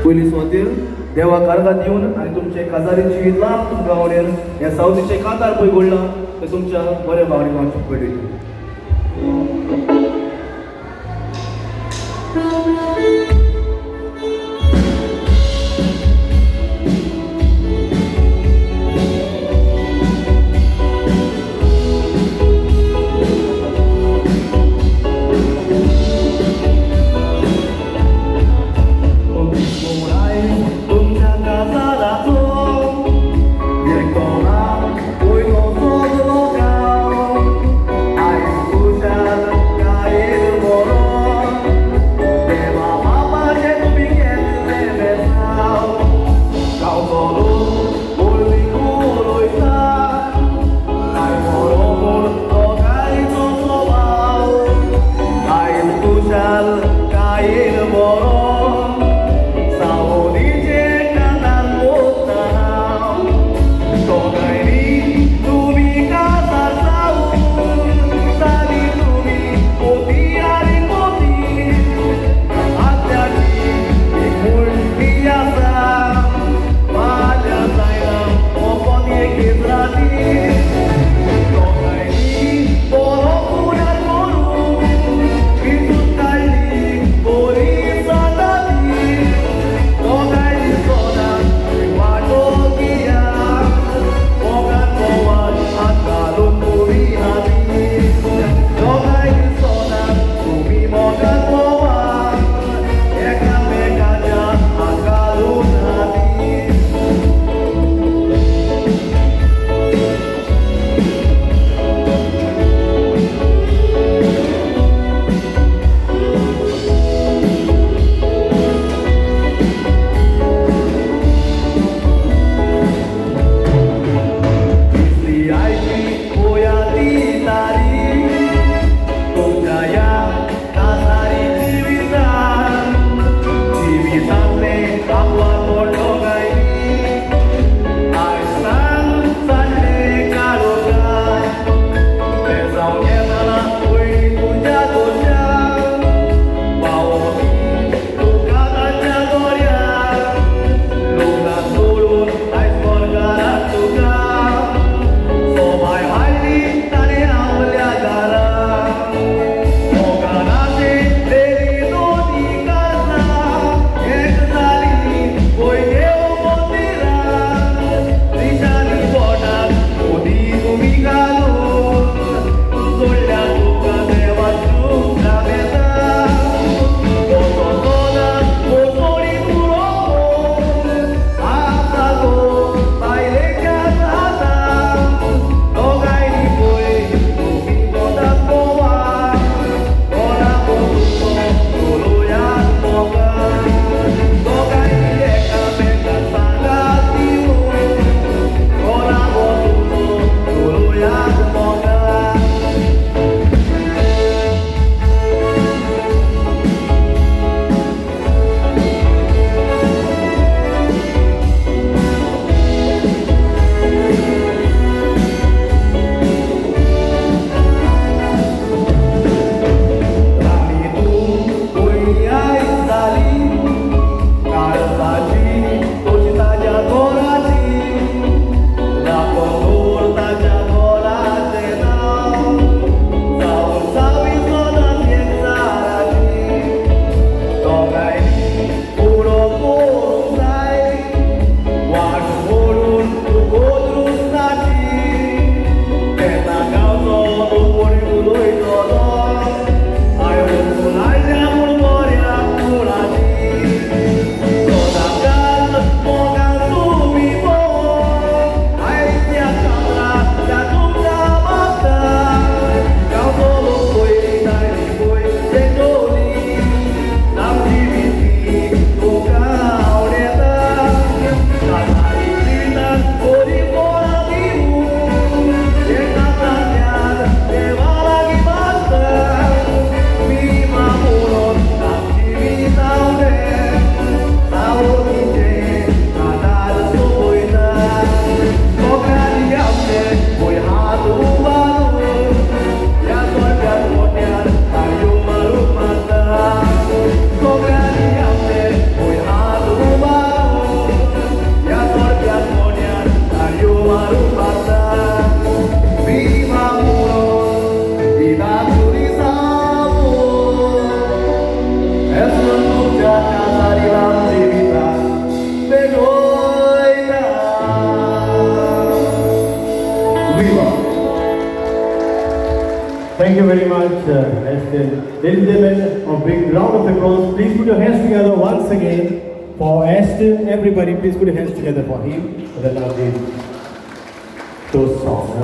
पयलीं स्वातीर देवाक अर्घां दिवन आनी तुमचे काजारीची लाभ तुमकां आवडेल ह्या सावथीचे कांतार पळय घडलां तें तुमच्या बऱ्या भावनेक हांव पळयता. Mama Thank you very much, Ashton. Ladies and gentlemen, a big round of applause. Please put your hands together once again for Ashton. Everybody, please put your hands together for him. And then I'll give those songs.